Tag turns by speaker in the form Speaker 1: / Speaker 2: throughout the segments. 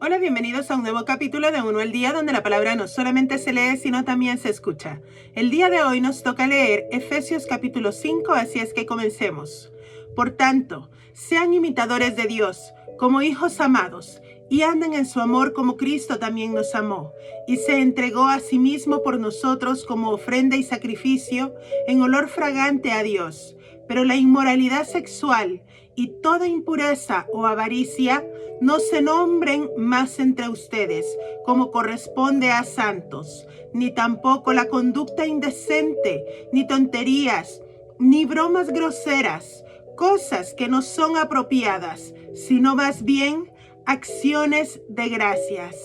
Speaker 1: Hola, bienvenidos a un nuevo capítulo de Uno al Día, donde la palabra no solamente se lee, sino también se escucha. El día de hoy nos toca leer Efesios capítulo 5, así es que comencemos. Por tanto, sean imitadores de Dios, como hijos amados, y anden en su amor como Cristo también nos amó, y se entregó a sí mismo por nosotros como ofrenda y sacrificio en olor fragante a Dios. Pero la inmoralidad sexual y toda impureza o avaricia no se nombren más entre ustedes, como corresponde a santos, ni tampoco la conducta indecente, ni tonterías, ni bromas groseras, cosas que no son apropiadas, sino más bien acciones de gracias,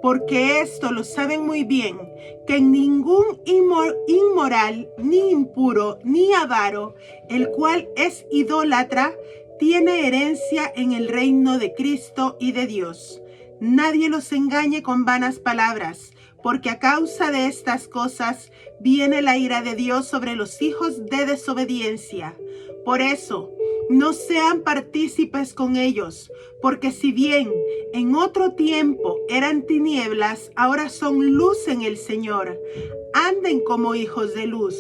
Speaker 1: porque esto lo saben muy bien, que ningún inmoral, ni impuro, ni avaro, el cual es idólatra, tiene herencia en el reino de Cristo y de Dios. Nadie los engañe con vanas palabras, porque a causa de estas cosas viene la ira de Dios sobre los hijos de desobediencia. Por eso, no sean partícipes con ellos, porque si bien en otro tiempo eran tinieblas, ahora son luz en el Señor. Anden como hijos de luz,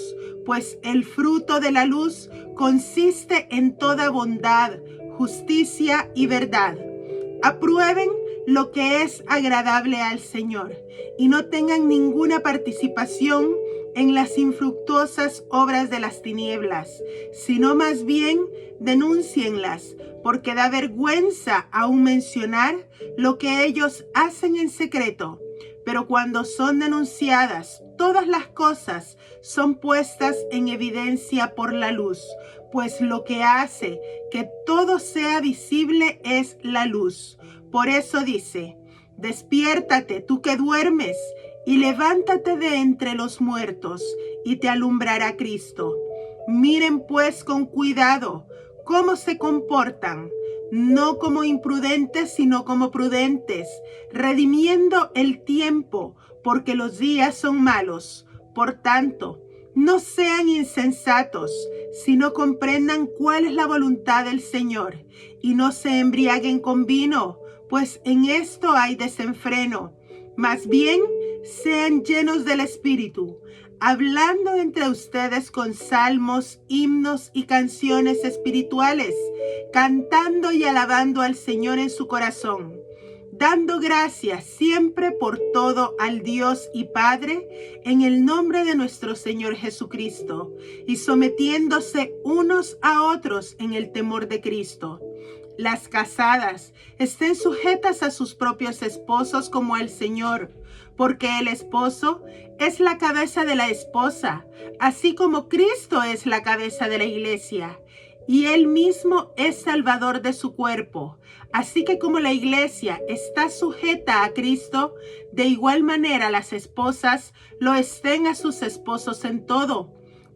Speaker 1: pues el fruto de la luz consiste en toda bondad, justicia y verdad. Aprueben lo que es agradable al Señor y no tengan ninguna participación en las infructuosas obras de las tinieblas, sino más bien denúncienlas, porque da vergüenza aún mencionar lo que ellos hacen en secreto. Pero cuando son denunciadas, todas las cosas son puestas en evidencia por la luz, pues lo que hace que todo sea visible es la luz. Por eso dice: despiértate tú que duermes, y levántate de entre los muertos, y te alumbrará Cristo. Miren pues con cuidado cómo se comportan, no como imprudentes, sino como prudentes, redimiendo el tiempo, porque los días son malos. Por tanto, no sean insensatos, sino comprendan cuál es la voluntad del Señor, y no se embriaguen con vino, pues en esto hay desenfreno. Más bien, sean llenos del Espíritu, hablando entre ustedes con salmos, himnos y canciones espirituales, cantando y alabando al Señor en su corazón, dando gracias siempre por todo al Dios y Padre, en el nombre de nuestro Señor Jesucristo, y sometiéndose unos a otros en el temor de Cristo. Las casadas estén sujetas a sus propios esposos como al Señor, porque el esposo es la cabeza de la esposa, así como Cristo es la cabeza de la iglesia, y él mismo es salvador de su cuerpo. Así que como la iglesia está sujeta a Cristo, de igual manera las esposas lo estén a sus esposos en todo.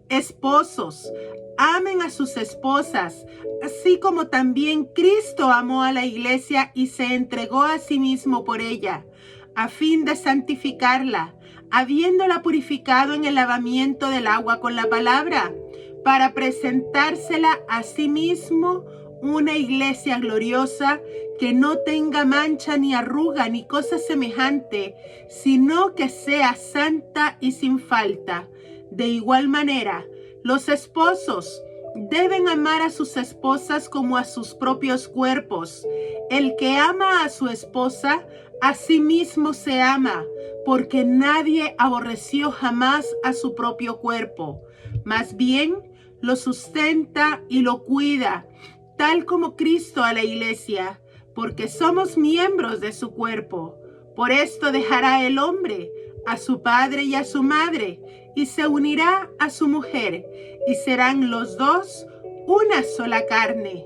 Speaker 1: Esposos, amen a sus esposas, así como también Cristo amó a la iglesia y se entregó a sí mismo por ella, a fin de santificarla, habiéndola purificado en el lavamiento del agua con la palabra, para presentársela a sí mismo una iglesia gloriosa, que no tenga mancha ni arruga ni cosa semejante, sino que sea santa y sin falta. De igual manera, los esposos deben amar a sus esposas como a sus propios cuerpos. El que ama a su esposa, a sí mismo se ama, porque nadie aborreció jamás a su propio cuerpo. Más bien, lo sustenta y lo cuida, tal como Cristo a la iglesia, porque somos miembros de su cuerpo. Por esto dejará el hombre a su padre y a su madre, y se unirá a su mujer, y serán los dos una sola carne.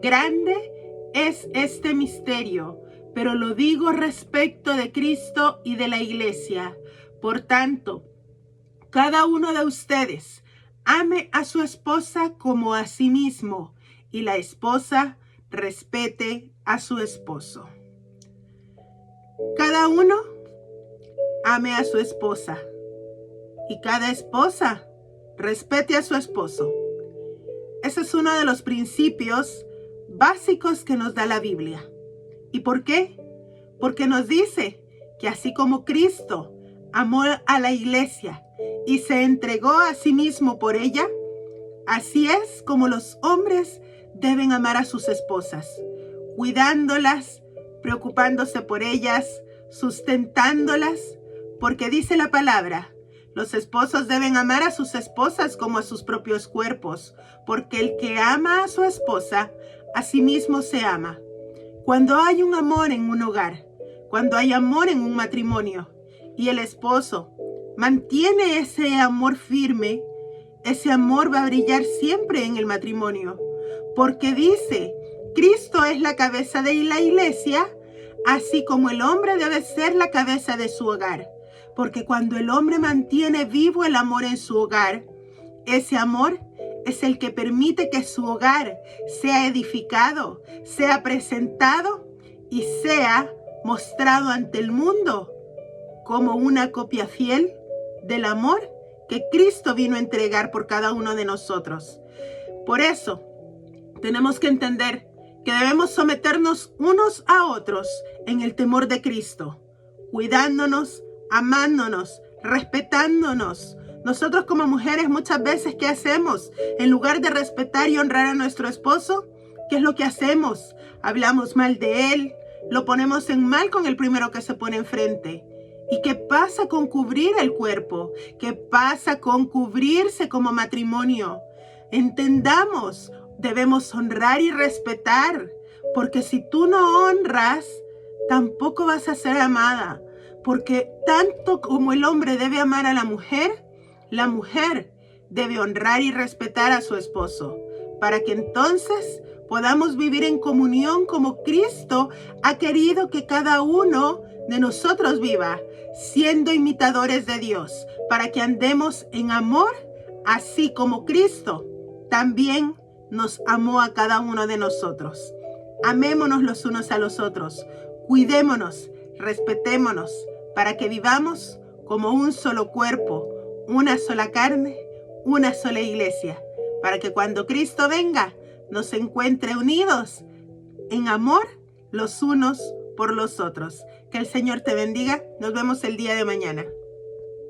Speaker 1: Grande es este misterio, pero lo digo respecto de Cristo y de la iglesia. Por tanto, cada uno de ustedes ame a su esposa como a sí mismo, y la esposa respete a su esposo. Cada uno ame a su esposa, y cada esposa respete a su esposo. Ese es uno de los principios básicos que nos da la Biblia. ¿Y por qué? porque nos dice que así como Cristo amó a la iglesia y se entregó a sí mismo por ella, así es como los hombres deben amar a sus esposas, cuidándolas, preocupándose por ellas, sustentándolas, porque dice la palabra, los esposos deben amar a sus esposas como a sus propios cuerpos, porque el que ama a su esposa, a sí mismo se ama. Cuando hay un amor en un hogar, cuando hay amor en un matrimonio, y el esposo mantiene ese amor firme, ese amor va a brillar siempre en el matrimonio, porque dice, Cristo es la cabeza de la iglesia, así como el hombre debe ser la cabeza de su hogar. Porque cuando el hombre mantiene vivo el amor en su hogar, ese amor es el que permite que su hogar sea edificado, sea presentado y sea mostrado ante el mundo como una copia fiel del amor que Cristo vino a entregar por cada uno de nosotros. Por eso, tenemos que entender que debemos someternos unos a otros en el temor de Cristo, cuidándonos, amándonos, respetándonos. Nosotros como mujeres muchas veces, ¿qué hacemos? En lugar de respetar y honrar a nuestro esposo, ¿qué es lo que hacemos? Hablamos mal de él, lo ponemos en mal con el primero que se pone enfrente. ¿Y qué pasa con cubrir el cuerpo? ¿Qué pasa con cubrirse como matrimonio? Entendamos, debemos honrar y respetar, porque si tú no honras, tampoco vas a ser amada, porque tanto como el hombre debe amar a la mujer debe honrar y respetar a su esposo, para que entonces podamos vivir en comunión como Cristo ha querido que cada uno de nosotros viva, siendo imitadores de Dios, para que andemos en amor, así como Cristo también nos amó a cada uno de nosotros. Amémonos los unos a los otros, cuidémonos, respetémonos, para que vivamos como un solo cuerpo, una sola carne, una sola iglesia, para que cuando Cristo venga nos encuentre unidos en amor los unos por los otros. Que el Señor te bendiga. Nos vemos el día de mañana.